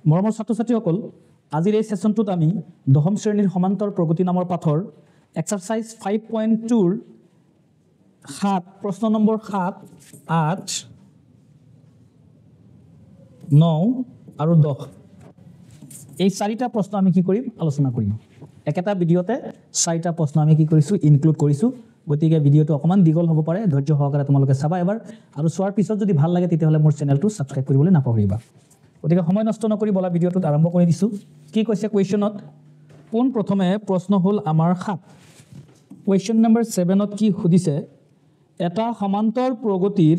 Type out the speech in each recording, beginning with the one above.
মৰমৰ ছাত্ৰ-ছাত্ৰীসকল, আজিৰ এই সেশনটোত আমি দশম শ্ৰেণীৰ সমান্তৰ প্ৰগতি নামৰ পাঠৰ এক্সাৰসাইজ 5.2 ৰ 7 প্ৰশ্ন নম্বৰ 7, 8, 9 আৰু 10 এই চাৰিটা প্ৰশ্ন আমি কি কৰিম আলোচনা কৰিম। একেটা ভিডিঅতে চাৰিটা প্ৰশ্ন আমি কি কৰিছো ইনক্লুড কৰিছো। গতিকে ভিডিঅটো অকমান দীঘল হ'ব পাৰে, ধৈৰ্য সহকাৰে তোমালোকে চাবা এবাৰ, আৰু চোৱাৰ পিছত যদি ভাল লাগে তেতিয়াহ'লে মোৰ চেনেলটো সাবস্ক্ৰাইব কৰিবলৈ নাপাহৰিবা। গতিকে সময় নষ্ট নকৰি বলা ভিডিঅটোত আৰম্ভ কৰি দিছো। কি কৈছে কুৱেশ্যনত? পোন প্ৰথমে প্ৰশ্ন হ'ল আমাৰ 7। কুৱেশ্যন নম্বৰ 7ত কি সুধিছে? এটা সমান্তৰ প্ৰগতিৰ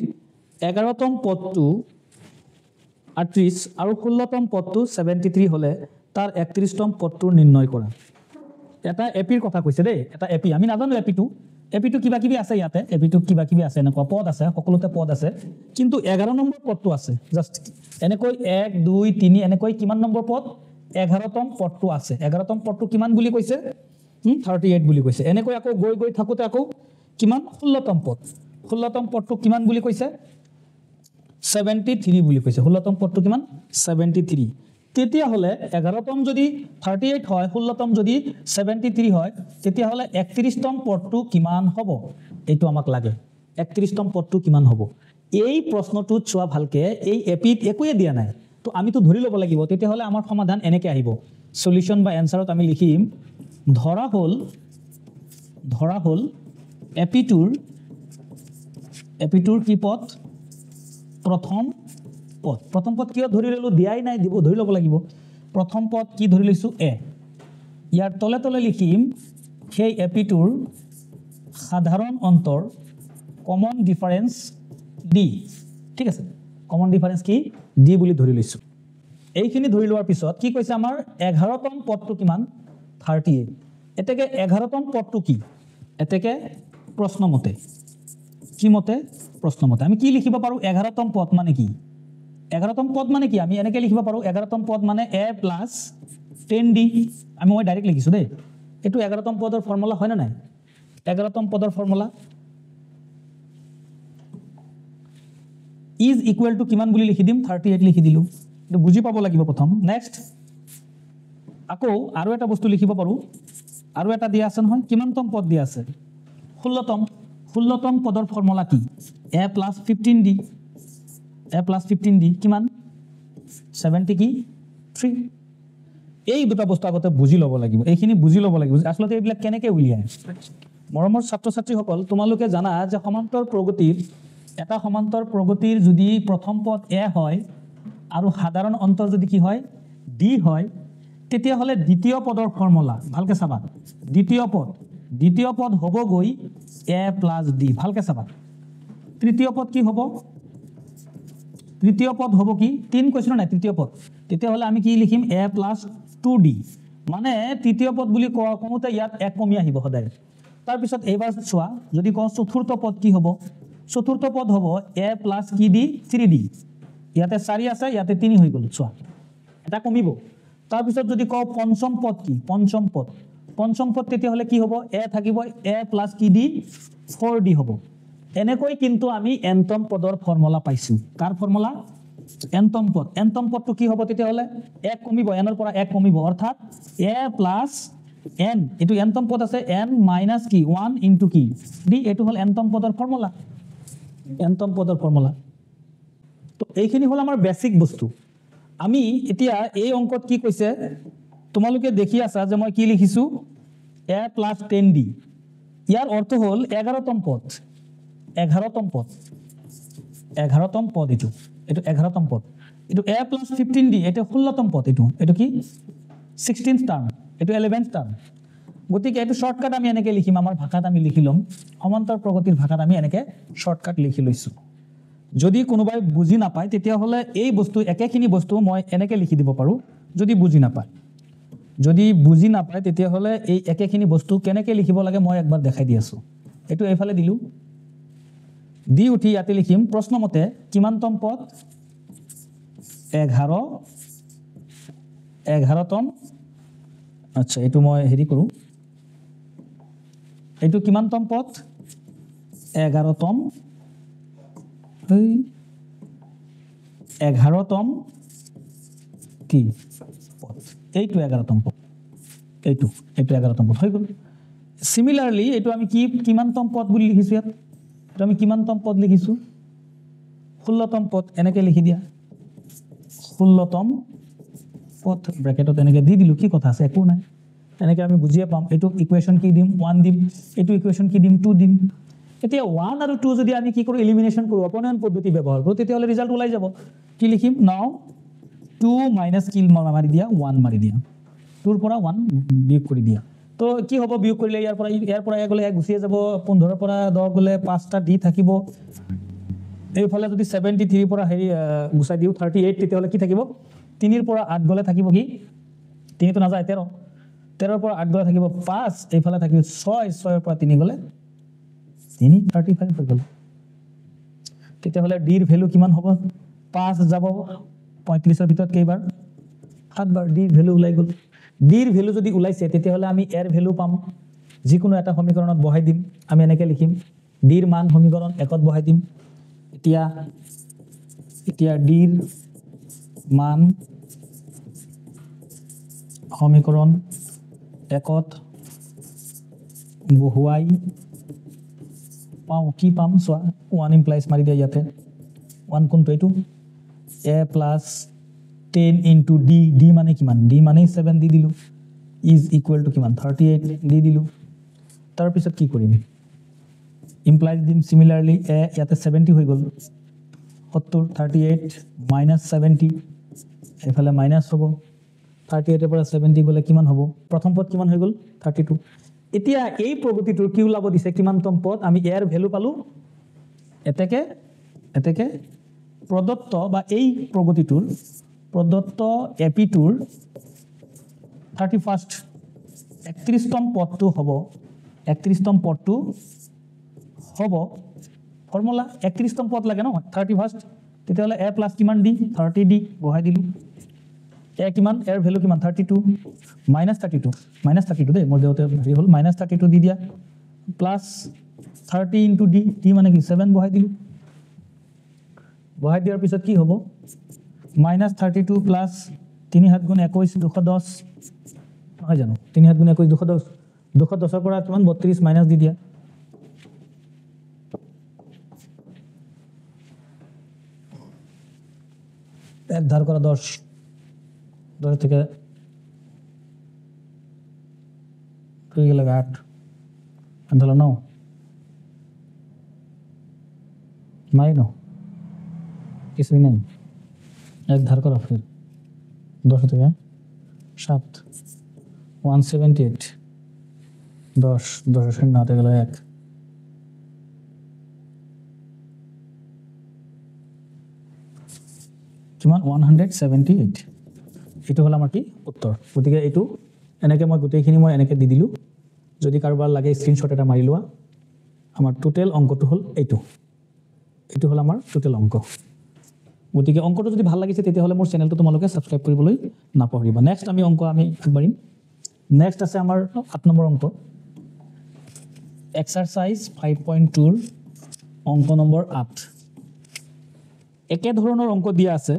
11তম পদটো 38 আৰু 16তম পদটো 73 হলে তাৰ 31তম পদটো নিৰ্ণয় কৰা। এটা এপিৰ কথা কৈছে দেই, এটা এপি। আমি নাজানো এপিটো কিবা কিবি আছে, ইয়াতে এপিটো কিবা কিবি আছে, এনেকুৱা পদ আছে, সকলোতে পদ আছে, কিন্তু 11 নম্বৰ পদটো আছে। জাষ্ট এনেকৈ 1 2 3 এনেকৈ কিমান নম্বৰ পদ? 11তম পদটো আছে। 11তম পদটো কিমান বুলি কৈছে? 38 বুলি কৈছে। এনেকৈ আকৌ গৈ গৈ থাকোতে আকৌ কিমান? 16তম পদ। 16তম পদটো কিমান বুলি কৈছে? 73 বুলি কৈছে। 16তম পদটো কিমান? 73। তেতিয়াহ'লে 11তম যদি 38 হয়, 16তম যদি 73 হয়, তেতিয়াহ'লে 31তম পদটো কিমান হ'ব? এইটো আমাক লাগে। 31তম পদটো কিমান হ'ব? এই প্ৰশ্নটোত চোৱা ভালকে, এই এপিত একোৱে দিয়া নাই, তো আমিতো ধৰি ল'ব লাগিব। তেতিয়াহ'লে আমাৰ সমাধান এনেকে আহিব। সলিউশন বা এনসাৰত আমি লিখিম, ধৰা হ'ল এপিটোৰ কি পদ? প্ৰথম পদ। প্ৰথম পদ কিয় ধৰি ললো? দিয়াই নাই, দিব ধৰি ল'ব লাগিব। প্ৰথম পদ কি ধৰি লৈছো? এ। ইয়াৰ তলে তলে লিখিম সেই এপিটোৰ সাধাৰণ অন্তৰ কমন ডিফাৰেন্স ডি। ঠিক আছে, কমন ডিফাৰেন্স কি? ডি বুলি ধৰি লৈছো। এইখিনি ধৰি লোৱাৰ পিছত কি কৈছে আমাৰ? 11তম পদটো কিমান? 38। এতেকে 11তম পদটো কি? এতেকে প্ৰশ্নমতে কি মতে? প্ৰশ্নমতে আমি কি লিখিব পাৰো? 11তম পদ মানে কি? 11তম পদ মানে কি? আমি এনেকে লিখিব পাৰো, 11তম পদ মানে a প্লাছ 10d। মই ডাইৰেক্ট লিখিছো দেই। এইটো 11তম পদৰ ফৰ্মুলা হয় না নাই? 11তম পদৰ ফৰ্মুলা ইজ ইকুৱেল টু কিমান বুলি লিখি দিম? 38 লিখি দিলো। এইটো বুজি পাব লাগিব প্ৰথম। নেক্সট আকৌ আৰু এটা বস্তু লিখিব পাৰো, আৰু এটা দিয়া আছে নহয়। কিমানতম পদ দিয়া আছে? 16তম। 16তম পদৰ ফৰ্মুলা কি? a plus 15d। a plus 15d কিমান? 70 কি? 3। এই দুটা বস্তু আগতে বুজি ল'ব লাগিব। এইখিনি বুজি ল'ব লাগিব আচলতে এইবিলাক কেনেকৈ উলিয়ায়। মৰমৰ ছাত্ৰ-ছাত্ৰীসকল, তোমালোকে জানা যে এটা সমান্তৰ প্ৰগতিৰ যদি প্ৰথম পদ এ হয় আৰু সাধাৰণ অন্তৰ যদি কি হয়? ডি হয়, তেতিয়াহ'লে দ্বিতীয় পদৰ ফৰ্মুলা ভালকে চাবা। দ্বিতীয় পদ হ'বগৈ এ প্লাছ ডি। ভালকে চাবা। তৃতীয় পদ কি হ'ব? তৃতীয় পদ হ'ব কি? 3 কৈছিলো নাই তৃতীয় পদ? তেতিয়াহ'লে আমি কি লিখিম? A plus 2d। মানে তৃতীয় পদ বুলি কওঁতে ইয়াত এক কমি আহিব সদায়। তাৰপিছত এইবাৰ চোৱা, যদি কওঁ চতুৰ্থ পদ কি হ'ব? চতুৰ্থ পদ হ'ব এ প্লাছ কি ডি? 3d। ইয়াতে 4 আছে, ইয়াতে 3 হৈ গ'ল। চোৱা এটা কমিব। তাৰপিছত যদি কওঁ পঞ্চম পদ কি? পঞ্চম পদ তেতিয়াহ'লে কি হ'ব? এ থাকিব, এ প্লাছ কি ডি? 4d হ'ব। এনেকৈ কিন্তু আমি এনতম পদৰ ফৰ্মুলা পাইছো। কাৰ ফৰ্মুলা? এনতম পদ। এনতম পদটো কি হ'ব তেতিয়াহ'লে? এক কমিব, এনৰ পৰা এক কমিব, অৰ্থাৎ এ প্লাছ এন। এইটো এনতম পদ আছে, এন মাইনাছ কি? 1 ইনটু কি? ডি। এইটো হ'ল এনতম পদৰ ফৰ্মুলা। এনতম পদৰ ফৰ্মুলা। তো এইখিনি হ'ল আমাৰ বেসিক বস্তু। আমি এতিয়া এই অংকত কি কৈছে তোমালোকে দেখি আছা যে মই কি লিখিছো? A plus 10d। ইয়াৰ অৰ্থ হ'ল 11তম পদ। 11তম পদ এইটো 11তম পদ। এইটো এ প্লাছ 15d, এইটো 16তম পদ। এইটো কি? 16th term. এইটো 11th টাৰ্ম। গতিকে এইটো শৰ্টকাট আমি এনেকে লিখিম, আমাৰ ভাষাত আমি লিখি ল'ম। সমান্তৰ প্ৰগতিৰ ভাষাত আমি এনেকে শৰ্টকাট লিখি লৈছো। যদি কোনোবাই বুজি নাপায় তেতিয়াহ'লে এই বস্তু একেখিনি বস্তু মই এনেকে লিখি দিব পাৰো। যদি বুজি নাপায় তেতিয়াহ'লে এই একেখিনি বস্তু কেনেকে লিখিব লাগে মই একবাৰ দেখাই দি আছো। এইটো এইফালে দিলো, দি উঠি ইয়াতে লিখিম প্ৰশ্নমতে কিমানতম পদ? 11তম। আচ্ছা, এইটো মই হেৰি কৰো। এইটো কিমানতম পদ? 11তম। 11তম কি পদ এইটো 11তম পদ এইটো 11তম পদ হৈ গ'ল সিমিলারলি এইটো আমি কি কিমানতম পদ বুলি লিখিছো ইয়াত তো আমি কিমানতম পদ লিখিছো 16তম পদ এনেকে লিখি দিয়া 16তম পদ ব্র্যাকেটত এনেকে দি দিলু কি কথা আছে একো নাই এনেকে আমি বুজিয়ে পাম এইটো ইকুয়েশন কি দিম 1 দিম এইটো ইকুয়েশন কি দিম 2 দিম এতিয়া 1 আৰু 2 যদি আমি কি কৰো এলিমিনেশন কৰো অপনয়ন পদ্ধতি ব্যৱহাৰ কৰো তেতিয়া হলে ৰিজাল্ট ওলাই যাব কি লিখিম নাও 2 মাইনাস কিল মাৰি দিয়া 1 মাৰি দিয়া 2 ৰ পৰা 1 বিয়োগ কৰি দিয়া তো কি হ'ব বিয়োগ কৰিলে ইয়াৰ পৰা গলে 1 গুছিয়ে যাব 15 ৰ পৰা 10 গলে 5টা ডি থাকিব এইফালে যদি 73 পৰা হেৰি গুছাই দিও 38 তেতিয়া হলে কি থাকিব 3 ৰ পৰা 8 গলে থাকিব কি 3 তো নাযায় 13 13 ৰ পৰা 8 গলে থাকিব 5 এইফালে থাকিব 6 6 ৰ পৰা 3 গলে 3 35 হৈ গল তেতিয়া হলে ডি ৰ ভ্যালু কিমান হ'ব 5 যাব 35 ৰ ভিতৰত কেইবাৰ 7 বাৰ ডি ভ্যালু ওলাই গল ডি ৰ ভ্যালু যদি ওলাইছে তেতিয়া হলে আমি এৰ ভ্যালু পাম যিকোনো এটা সমীকৰণত বহাই দিম আমি এনেকে লিখিম ডি ৰ মান সমীকৰণ 1ত বহাই দিম এতিয়া ডি ৰ মান সমীকৰণ 1ত বহুৱাই পাও কি পাম সোয়া 1 ইমপ্লাইজ মাৰি দিয়া ইয়াতে 1 কোনটো এইটো a plus 10 into d d মানে কিমান d মানে 7 দি দিলু is equal to কিমান 38 দি দিলু তাৰ পিছত কি কৰিম ইমপ্লাইজ দিম সিমিলারলি a ইয়াতে 70 হৈ গল 70 38 minus 70 এফালে মাইনাস হ'ব 38 এর পৰা 70 গলে কিমান হ'ব প্ৰথম পদ কিমান হৈ গল 32 এতিয়া এই প্ৰগতিটোৰ কি ওলাব দিছে কিমানতম পদ আমি এৰ ভ্যালু পালো এতেকে প্ৰদত্ত বা এই প্ৰগতিটোৰ প্ৰদত্ত এপিটোৰ 31st 31তম পদটো হ'ব 31তম পদটো হ'ব ফৰ্মুলা 31তম পদ লাগে ন 31st তেতিয়া হলে a প্লাস কিমান d 30 d বহাই দিলু a কিমান এৰ ভ্যালু কিমান 32 -32 দে মোৰ দেউতে হেৰি হল -32 দি দিয়া প্লাস 30 into d d মানে কি 7 বহাই দিলু বহাই দিয়াৰ পিছত কি হ'ব -32 প্লাস 3 7 গুণ 21 210 নহয় জানো 3 7 গুণ 21 210 210 ৰ পৰা কিমান 32 মাইনাস দি দিয়া এক ধার করা 10 থেকে 2 গেল 8 আনতালো 9 নাই নো কিছুই নাই এক ধার করা फिर 10 থেকে 7 178 10 10 নাতে গেল 1 কিমান 178 এটো হল আমাৰ কি উত্তৰ গতিকে এটো এনেকে মই গোটেইখিনি মই এনেকে দি দিলু যদি কাৰোবাৰ লাগে স্ক্ৰিনশ্বট এটা মাৰি লোৱা আমাৰ টোটাল অংকটো হল এটো হল আমাৰ টোটাল অংক গতিকে অংকটো যদি ভাল লাগিছে তেতিয়া হলে মোৰ চেনেলটো তোমালোকে সাবস্ক্ৰাইব কৰিবলৈ নাপাহৰিবা নেক্সট আমি অংক আমি আগবাঢ়িম নেক্সট আছে আমাৰ 8 নম্বৰ অংক এক্সাৰসাইজ 5.2 ৰ অংক নম্বৰ 8 একে ধৰণৰ অংক দিয়া আছে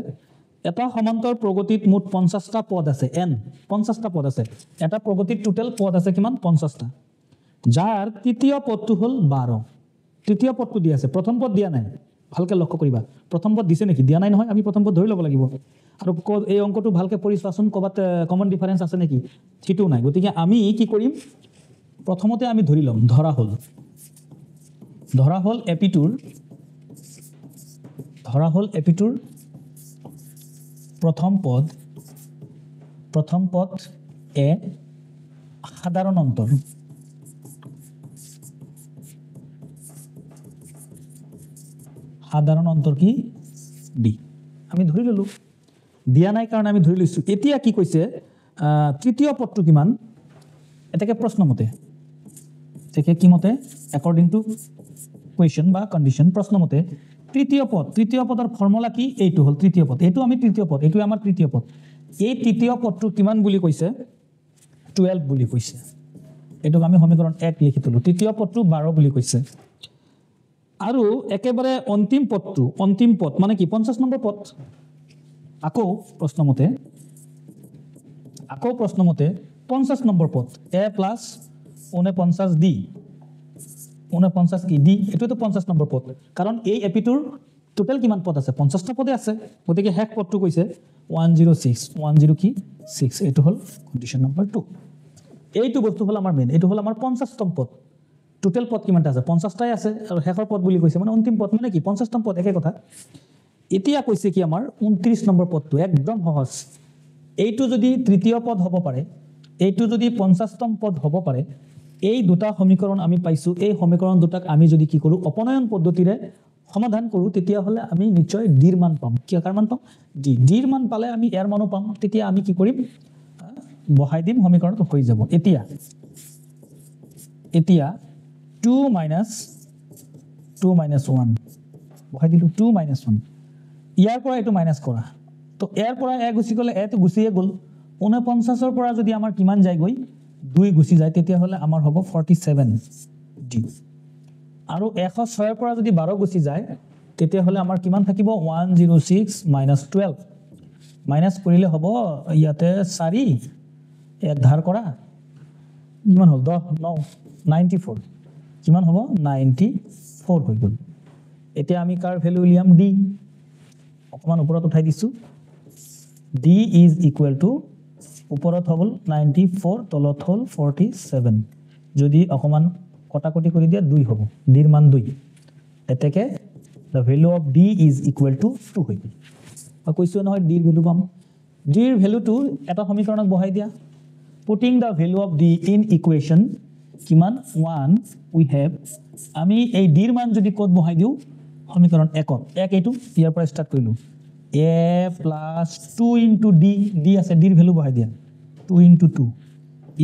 এটা সমান্তৰ প্ৰগতিত মুঠ 50টা পদ আছে n 50টা পদ আছে এটা প্ৰগতিত টোটাল পদ আছে কিমান 50টা যাৰ তৃতীয় পদটো হল 12 তৃতীয় পদটো দিয়া আছে প্ৰথম পদ দিয়া নাই ভালকে লক্ষ্য কৰিবা প্ৰথম পদ দিছে নেকি দিয়া নাই নহয় আমি প্ৰথম পদ ধৰি ল'ব লাগিব আৰু এই অংকটো ভালকে পৰিচোৱাচোন কবাত কমন ডিফাৰেন্স আছে নেকি ঠিটো নাই গতিকে আমি কি কৰিম প্ৰথমতে আমি ধৰি লম ধৰা হল এপিটোৰ প্ৰথম পদ এ সাধাৰণ অন্তৰ কি ডি আমি ধৰি ললো দিয়া নাই কাৰণ আমি ধৰি লৈছো এতিয়া কি কৈছে তৃতীয় পদটো কিমান এটাকে প্ৰশ্ন মতে তেকে কি মতে according to question বা condition প্ৰশ্ন মতে তৃতীয় পদৰ ফৰ্মুলা কি এইটো হল তৃতীয় পদ এইটো আমি তৃতীয় পদ এইটো আমাৰ তৃতীয় পদ এই তৃতীয় পদটো কিমান বুলি কৈছে 12 বুলি কৈছে এটোক আমি সমীকৰণ 1 লিখি তলো তৃতীয় পদটো 12 বুলি কৈছে আৰু একেবাৰে অন্তিম পদ মানে কি 50 নম্বৰ পদ আকৌ প্ৰশ্ন মতে আকৌ প্ৰশ্নমতে 50 নম্বৰ পদ a প্লাছ 49 d 49 কি d এটোতো 50 নম্বৰ পদ কাৰণ এই এপিটোৰ টোটাল কিমান পদ আছে 50টা পদে আছে গতিকে হেক পদটো কৈছে 106 কি 6 এটো হল কন্ডিশন নম্বৰ 2 এইটো বস্তু হল আমাৰ মেইন এটো হল আমাৰ 50তম পদ টোটাল পদ কিমানটা আছে 50টাই আছে আৰু হেকৰ পদ বুলি কৈছে মানে অন্তিম পদ মানে কি 50তম পদ একে কথা এতিয়া কৈছে কি আমাৰ 29 নম্বৰ পদটো একদম সহজ এইটো যদি তৃতীয় পদ হ'ব পাৰে এইটো যদি 50তম পদ হ'ব পাৰে এই দুটা সমীকৰণ আমি পাইছো এই সমীকৰণ দুটাক আমি যদি কি কৰো অপনয়ন পদ্ধতিৰে সমাধান কৰো তেতিয়া হলে আমি নিশ্চয় d ৰ মান পাম কি কাৰ মান পাম d ৰ মান পালে আমি এৰ মানো পাম তেতিয়া আমি কি কৰিম বহাই দিম সমীকৰণটো হৈ যাব এতিয়া 2 minus 1 বহাই দিলো 2 minus 1 ইয়াৰ পৰা এটো মাইনাস কৰা তো এৰ পৰা এ গুছি গলে এটো গুছিয়ে গল 49 ৰ পৰা যদি আমাৰ কিমান যায় গৈ 2 গুছি যায় তেতিয়া হলে আমাৰ হ'ব 47 d আৰু 106 ৰ পৰা যদি 12 গুছি যায় তেতিয়া হলে আমাৰ কিমান থাকিব 106 minus 12 মাইনাস কৰিলে হ'ব ইয়াতে 4 এক ধাৰ কৰা কিমান হল 10 9 94 কিমান হ'ব 94 হৈ গল এতিয়া আমি কাৰ ভ্যালু উলিয়াম d অকমান ওপৰত উঠাই দিছো d is equal to ওপৰত হ'ল 94 তলত হ'ল 47 যদি অকমান কটাকটি কৰি দিয়া 2 হ'ব d ৰ মান 2 এতেকে the value of d is equal to 2 হৈ গল আৰু কৈছো নহয় d ৰ ভ্যালু পাম d ৰ ভ্যালুটো এটা সমীকৰণত বহাই দিয়া putting the value of d in equation কিমান 1 we have আমি এই d ৰ মান যদি কোড বহাই দিও সমীকৰণ 1 এক এইটো ইয়াৰ পৰা স্টাৰ্ট কৰিলো a plus 2 into d d আছে d ৰ ভ্যালু বহাই দিয়া 2 into 2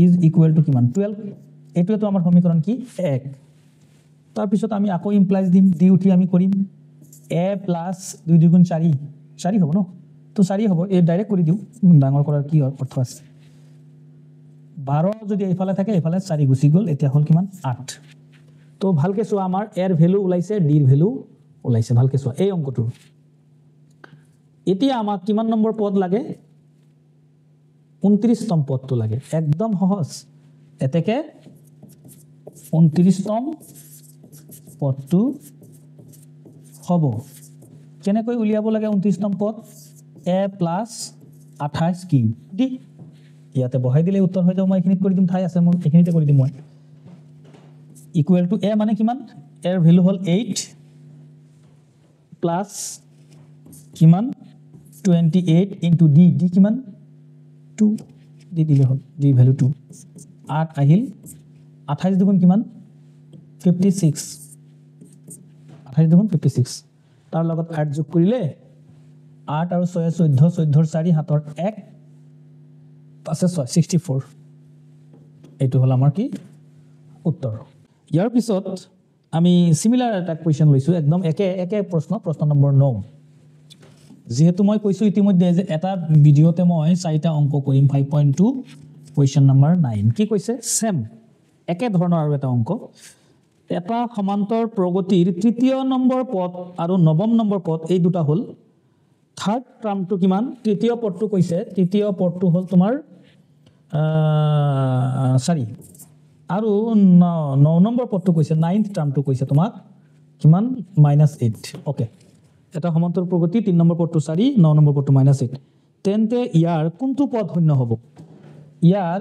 is equal to কিমান 12 এটো আমাৰ সমীকৰণ কি 1 তাৰ পিছত আমি আকৌ ইমপ্লাইজ দিম d উঠি আমি কৰিম a plus 2 2 গুণ 4 4 হ'ব ন তো 4 হ'ব এই ডাইৰেক্ট কৰি দিও ডাঙৰ কৰাৰ কি অৰ্থ আছে 12 যদি এইফালে থাকে এইফালে 4 গুছি গল এতিয়া হল কিমান 8 তো ভালকে চোৱা আমাৰ এৰ ভ্যালু ওলাইছে d ৰ ভ্যালু ওলাইছে ভালকে চোৱা এই অংকটো এতিয়া আমাক কিমান নম্বৰ পদ লাগে 29তম পদটো লাগে একদম সহজ এতেকে 29তম পদটো হ'ব কেনেকৈ উলিয়াব লাগে 29তম পদ a plus 28 কি d ইয়াতে বহাই দিলে উত্তৰ হৈ যাব মই এখিনিত কৰি দিম ঠাই আছে মোৰ এখিনিতে কৰি দিম মই ইকুৱেল টু a মানে কিমান এৰ ভ্যালু হল 8 প্লাস কিমান 28 into d d কিমান 2 d দিলে হল d ভ্যালু 2 8 আহিল 28 দুগুণ কিমান 56 28 দুগুণ 56 তাৰ লগত 8 যোগ কৰিলে 8 আৰু 6 14 14 4 7 1 পাছে 64 এইটো হল আমাৰ কি উত্তৰ ইয়াৰ পিছত আমি সিমিলাৰ এটা কোৱেশ্চন লৈছো একদম একে প্ৰশ্ন নম্বৰ 9 যেহেতু মই কৈছো ইতিমধ্যে যে এটা ভিডিওতে মই 4টা অংক কৰিম 5.2 কোৱেশ্চন নম্বৰ 9 কি কৈছে সেম একে ধৰণৰ আৰু এটা অংক এটা সমান্তৰ প্ৰগতিৰ তৃতীয় নম্বৰ পদ আৰু নৱম নম্বৰ পদ এই দুটা হল থাৰ্ড টাৰ্মটো কিমান তৃতীয় পদটো কৈছে তৃতীয় পদটো হল তোমাৰ সৰি আৰু 9 নম্বৰ পদটো কৈছে 9th টাৰ্মটো কৈছে তোমাক কিমান -8 ওকে এটা সমান্তৰ প্ৰগতি 3 নম্বৰ পদটো 4 9 নম্বৰ পদটো -8 তেন্তে ইয়াৰ কোনটো পদ শূন্য হ'ব ইয়াৰ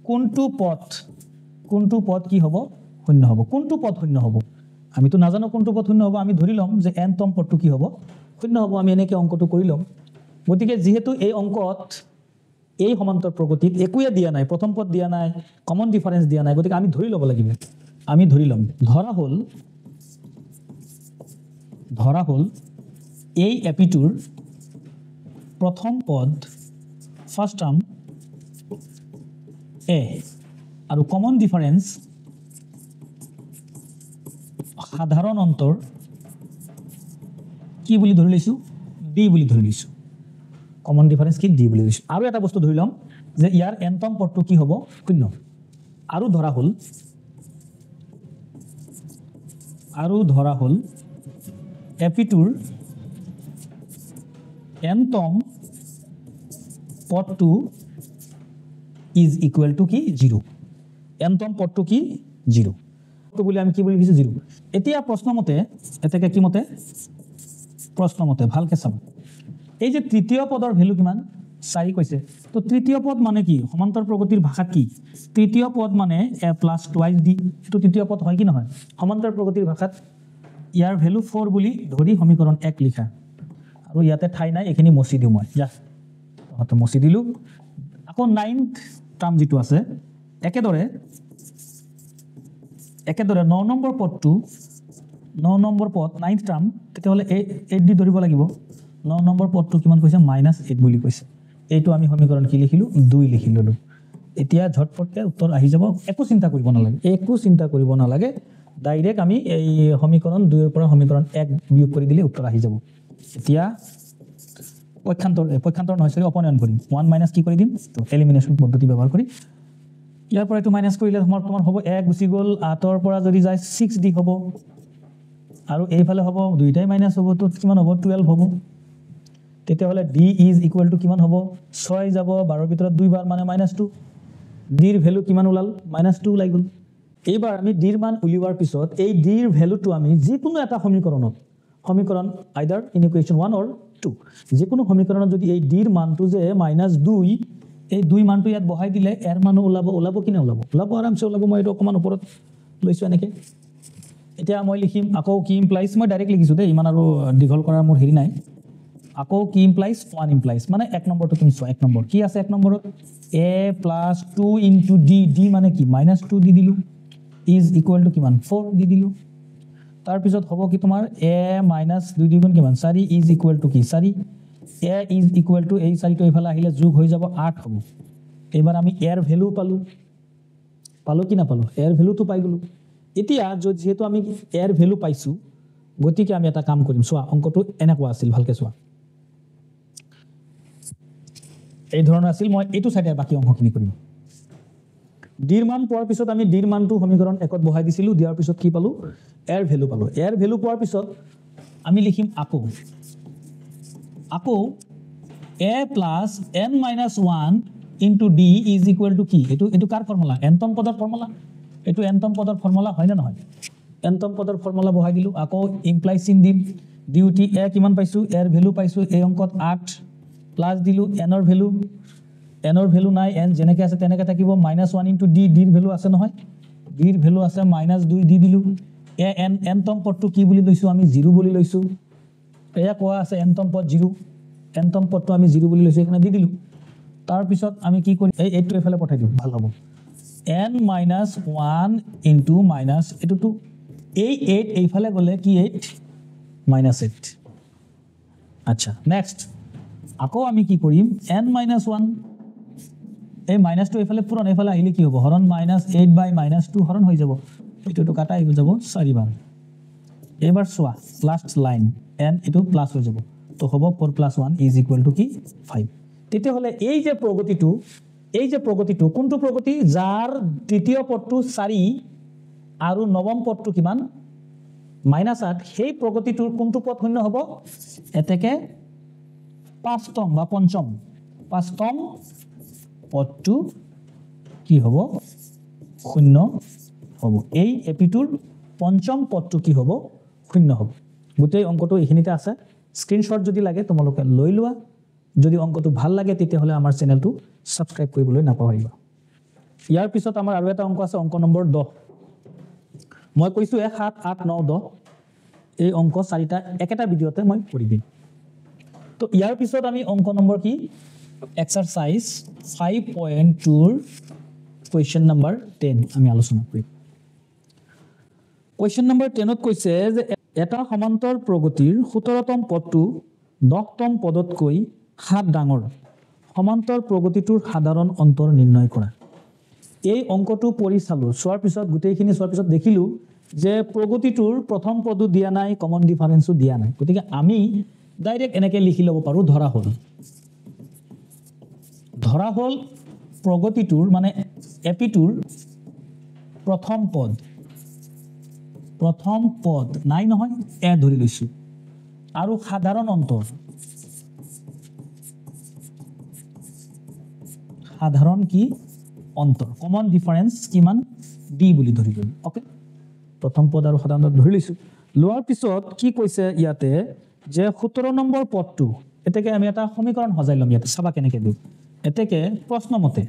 কোনটো পদ কি হ'ব শূন্য হ'ব কোনটো পদ শূন্য হ'ব আমিতো নাজানো কোনটো পদ শূন্য হ'ব আমি ধৰি লম যে nতম পদটো কি হ'ব শূন্য হ'ব আমি এনেকৈ অংকটো কৰি লম গতিকে যেহেতু এই অংকত এই সমান্তৰ প্ৰগতিত একোৱে দিয়া নাই প্ৰথম পদ দিয়া নাই কমন ডিফাৰেন্স দিয়া নাই গতিকে আমি ধৰি লব লাগিব আমি ধৰি লম ধৰা হল এই এপিটোৰ প্ৰথম পদ ফাৰ্স্ট টাৰ্ম a আৰু কমন ডিফাৰেন্স সাধাৰণ অন্তৰ কি বুলি ধৰি লৈছো d বুলি ধৰি লৈছো কমন ডিফাৰেন্স কি d বুলি লৈছো আৰু এটা বস্তু ধৰি লম যে ইয়াৰ nতম পদটো কি হ'ব শূন্য আৰু ধৰা হল এপিটোৰ nতম পদটো ইজ ইকুৱেল টু কি 0 nতম পদটো কি 0 তো বুলি আমি কি বুলি লিখিছো 0 এতিয়া প্ৰশ্নমতে এতেকে কি মতে প্ৰশ্নমতে ভালকে চাব এই যে তৃতীয় পদৰ ভ্যালু কিমান 4 কৈছে তো তৃতীয় পদ মানে কি সমান্তৰ প্ৰগতিৰ ভাষাত কি তৃতীয় পদ মানে a + 2d এটো তৃতীয় পদ হয় কি নহয় সমান্তৰ প্ৰগতিৰ ভাষাত ইয়াৰ ভ্যালু 4 বুলি ধৰি সমীকৰণ 1 লিখা আৰু ইয়াতে ঠাই নাই এখিনি মচি দিও মই যা তো মচি দিলু আকৌ 9th টাৰ্ম যেটো আছে একেদৰে 9 নম্বৰ পদটো 9 নম্বৰ পদ 9th টাৰ্ম তেতিয়াহলে 8 দি ধৰিব লাগিব 9 নম্বৰ পদটো কিমান কৈছে -8 বুলি কৈছে এইটো আমি সমীকৰণ কি লিখিলো 2 লিখি ললো এতিয়া ঝটপটকে উত্তৰ আহি যাব একো চিন্তা কৰিব নালাগে ডাইৰেক্ট আমি এই সমীকৰণ 2 ৰ পৰা সমীকৰণ 1 বিয়োগ কৰি দিলে উত্তৰ আহি যাব এতিয়া পক্ষান্তৰ নহয় সৰি অপনয়ন কৰিম 1 - কি কৰি দিম তো এলিমিনেশন পদ্ধতি ব্যৱহাৰ কৰি ইয়াৰ পৰা এটো মাইনাস কৰিলে তোমাৰ হ'ব 1 গুচি গল 8 ৰ পৰা যদি যায় 6d হ'ব আৰু এইফালে হ'ব দুইটাই মাইনাস হ'ব তো কিমান হ'ব 12 হ'ব তেতিয়া হলে d ইজ ইকুৱেল টু কিমান হ'ব 6 যাব 12 ৰ ভিতৰত দুইবাৰ মানে -2 d ৰ ভ্যালু কিমান ওলাল -2 ওলাই গল এইবাৰ আমি d ৰ মান উলিওৱাৰ পিছত এই d ৰ ভ্যালুটো আমি যিকোনো এটা সমীকৰণ আইদাৰ ইন ইকুৱেশ্যন 1 অৰ 2 যিকোনো সমীকৰণত যদি এই d ৰ মানটো যে -2 এই 2 মানটো ইয়াত বহাই দিলে এৰ মান ওলাব কি না ওলাব আৰামছে ওলাব মই এটো অকমান ওপৰত লৈছো এনেকে এতিয়া মই লিখিম আকৌ কি ইমপ্লাইজ মই ডাইৰেক্ট লিখিছো দে ইমান আৰু দীঘল কৰাৰ মোৰ হেৰি নাই আকৌ কি ইমপ্লাইজ 1 ইমপ্লাইজ মানে 1 নম্বৰটো তুমি চোৱা 1 নম্বৰ কি আছে 1 নম্বৰত a + 2 * d মানে কি -2 দি দিলু ইজ ইকুৱেল টু কিমান 4 দি দিলু তাৰ পিছত হ'ব কি তোমাৰ a - 2 দ্বিগুণ কিমান 4 ইজ ইকুৱেল টু কি 4 a ইজ ইকুৱেল টু এই 4 টো ইফালে আহিলে যোগ হৈ যাব 8 হ'ব এবাৰ আমি a ৰ ভ্যালু পালো কি না পালো a ৰ ভ্যালুটো পাই গলো এতিয়া যেহেতু আমি a ৰ ভ্যালু পাইছো গতিকে আমি এটা কাম কৰিম চোৱা অংকটো এনেকুৱা আছিল ভালকে চোৱা এই ধৰণৰ আছিল মই এইটো সাইডে বাকি অংকখিনি কৰিম d ৰ মান পোৱাৰ পিছত আমি d ৰ মানটো সমীকৰণ 1ত বহাই দিছিলো দিয়াৰ পিছত কি পালো a ৰ ভ্যালু পালো a ৰ ভ্যালু পোৱাৰ পিছত আমি লিখিম আকৌ a + n - 1 * d is equal to কি এটো কাৰ ফৰ্মুলা nতম পদৰ ফৰ্মুলা এটো nতম পদৰ ফৰ্মুলা হয় না নহয় nতম পদৰ ফৰ্মুলা বহাই দিলু আকৌ ইমপ্লাই চিন দিম ডিউটি a কিমান পাইছো a ৰ ভ্যালু পাইছো এই অংকত 8 প্লাস দিলু n ৰ ভ্যালু নাই n যেনেকৈ আছে তেনেকৈ থাকিব -1 * d ৰ ভ্যালু আছে নহয় d ৰ ভ্যালু আছে -2 দি দিলু এ nতম পদটো কি বুলি লৈছো আমি 0 বুলি লৈছো এয়া কোৱা আছে nতম পদ 0 nতম পদটো আমি 0 বুলি লৈছো এখানে দি দিলু তাৰ পিছত আমি কি কৰিম এই 8 টো এফালে পঠাই দিম ভাল হ'ব n - 1 * এটো 2 এই 8 এইফালে গলে কি 8 -8 আচ্ছা নেক্সট আকৌ আমি কি কৰিম n - 1 এই -2 এফালে পুৰণ এফালে আহিলে কি হ'ব হৰণ -8/-2 হৰণ হৈ যাব এটো কাটা হৈ যাব 4 বাৰ এবাৰ সোয়া লাস্ট লাইন n এটো প্লাস হৈ যাব তো হ'ব 4 + 1 ইজ ইকুৱেল টু কি 5 তেতিয়া হলে এই যে প্ৰগতিটো কোনটো প্ৰগতি যাৰ তৃতীয় পদটো 4 আৰু নৱম পদটো কিমান -8 সেই প্ৰগতিটোৰ কোনটো পদ শূন্য হ'ব এতেকে পাঁচতম বা পঞ্চম পদটো কি হ'ব শূন্য হ'ব এই এপিটোৰ পঞ্চম পদটো কি হ'ব শূন্য হ'ব গোটেই অংকটো এখিনিতে আছে স্ক্ৰিনশ্বট যদি লাগে তোমালোকে লৈ লোৱা যদি অংকটো ভাল লাগে তেতিয়া হলে আমাৰ চেনেলটো সাবস্ক্ৰাইব কৰিবলৈ নাপাহৰিবা ইয়াৰ পিছত আমাৰ আৰু এটা অংক আছে অংক নম্বৰ 10 মই কৈছো 1 7 8 9 10 এই অংক চাৰিটা একেটা ভিডিওতে মই কৰি দিম তো ইয়াৰ পিছত আমি অংক নম্বৰ কি এক্সাৰসাইজ 5.2 ৰ কোয়েশ্চন নম্বৰ 10 আমি আলোচনা কৰিম কোয়েশ্চন নম্বৰ 10 ত কৈছে যে এটা সমান্তৰ প্ৰগতিৰ 17তম পদটো 10তম পদতকৈ 7 ডাঙৰ সমান্তৰ প্ৰগতিটোৰ সাধাৰণ অন্তৰ নিৰ্ণয় কৰা এই অংকটো পঢ়ি চালো সোৱাৰ পিছত গুটেইখিনি সোৱাৰ পিছত দেখিলো যে প্ৰগতিটোৰ প্ৰথম পদটো দিয়া নাই কমন ডিফাৰেন্সও দিয়া নাই গতিকে আমি ডাইৰেক্ট এনেকৈ লিখি লব পাৰো ধৰা হল প্ৰগতিটোৰ মানে এপিটোৰ প্ৰথম পদ নাই নহয় এ ধৰি লৈছো আৰু সাধাৰণ অন্তৰ সাধাৰণ কি অন্তৰ কমন ডিফাৰেন্স কিমান ডি বুলি ধৰি ললো ওকে প্ৰথম পদ আৰু সাধাৰণ ধৰি লৈছো লোৱাৰ পিছত কি কৈছে ইয়াতে যে 17 নম্বৰ পদটো এতেকে আমি এটা সমীকৰণ সজাই লম ইয়াতে চাবা কেনেকে দিও এতেকে প্ৰশ্নমতে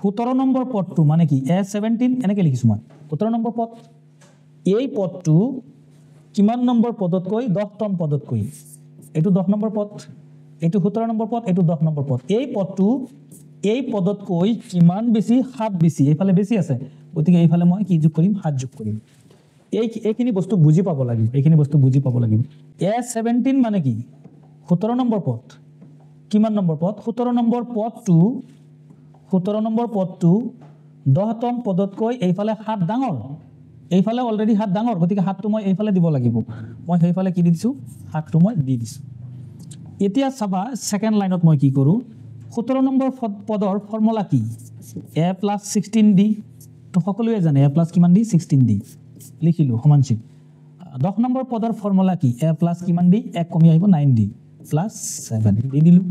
17 নম্বৰ পদটো মানে কি a17 এনেকে লিখিছো মই 17 নম্বৰ পদ এই পদটো কিমান নম্বৰ পদতকৈ 10তম পদতকৈ এটো 10 নম্বৰ পদ এটো 17 নম্বৰ পদ এটো 10 নম্বৰ পদ এই পদটো এই পদতকৈ কিমান বেছি 7 বেছি এইফালে বেছি আছে গতিকে এইফালে মই কি যোগ কৰিম 7 যোগ কৰিম এইখিনি বস্তু বুজি পাব লাগিব a17 মানে কি 17 নম্বৰ পদ কিমান নম্বৰ পদ 17 নম্বৰ পদটো 10তম পদতকৈ এইফালে 7 ডাঙৰ এইফালে অলৰেডি 7 ডাঙৰ গতিকে 7টো মই এইফালে দিব লাগিব মই সেইফালে কি দিছো 7টো মই দি দিছো এতিয়া চাবা সেকেন্ড লাইনত মই কি কৰো 17 নম্বৰ পদৰ ফৰ্মুলা কি a + 16d তো সকলোৱে জানে a + কিমান d 16d লিখিলো সমানচিন 10 নম্বৰ পদৰ ফৰ্মুলা কি a + কিমান d 1 কমি আহিব 9d + 7 দি দিলো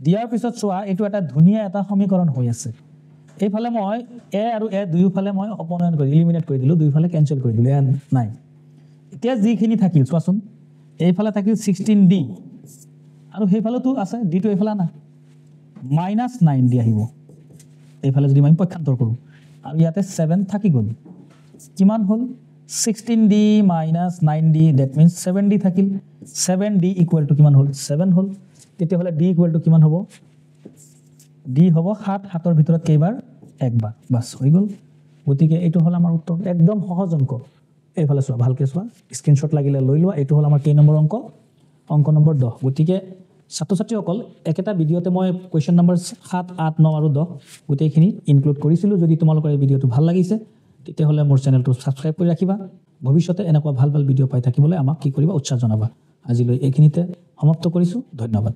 দিয়াৰ পিছত চোৱা এটো এটা ধুনিয়া এটা সমীকৰণ হৈ আছে এইফালে মই a আৰু a দুয়োফালে মই অপনয়ন কৰি এলিমিনেট কৰি দিলো দুয়োফালে কেনসেল কৰি দিলো a নাই এতিয়া যিখিনি থাকিল চোৱাচোন এইফালে থাকিল 16d আৰু সেইফালেতো আছে d টো এইফালে না -9d আহিব এইফালে যদি মই পক্ষান্তৰ কৰো আৰু ইয়াতে 7 থাকি গল কিমান হল 16d - 9d that means 7d থাকিল 7d = কিমান হল 7 হল তেতিয়া হলে d = কিমান হ'ব d হ'ব 7 7ৰ ভিতৰত কেইবাৰ একবাৰ বাস হৈ গল গতিকে এটো হল আমাৰ উত্তৰ একদম সহজ অংক এইফালে চোৱা ভালকে চোৱা স্ক্ৰিনশ্বট লাগিলে লৈ লোৱা এটো হল আমাৰ কেই নম্বৰ অংক নম্বৰ 10 গতিকে ছাত্ৰ-ছাত্ৰীসকল একেটা ভিডিওতে মই কোৱেশ্চন নম্বৰ 7 8 9 আৰু 10 গোটেইখিনি ইনক্লুড কৰিছিলো যদি তোমালোকৰ এই ভিডিওটো ভাল লাগিছে তেতিয়া হলে মোৰ চেনেলটো সাবস্ক্ৰাইব কৰি ৰাখিবা ভৱিষ্যতে এনেকুৱা ভাল ভাল ভিডিও পাই থাকিবলৈ আমাক কি কৰিবা উৎসাহ জনাবা আজিলৈ এইখিনিতে সমাপ্ত কৰিছো ধন্যবাদ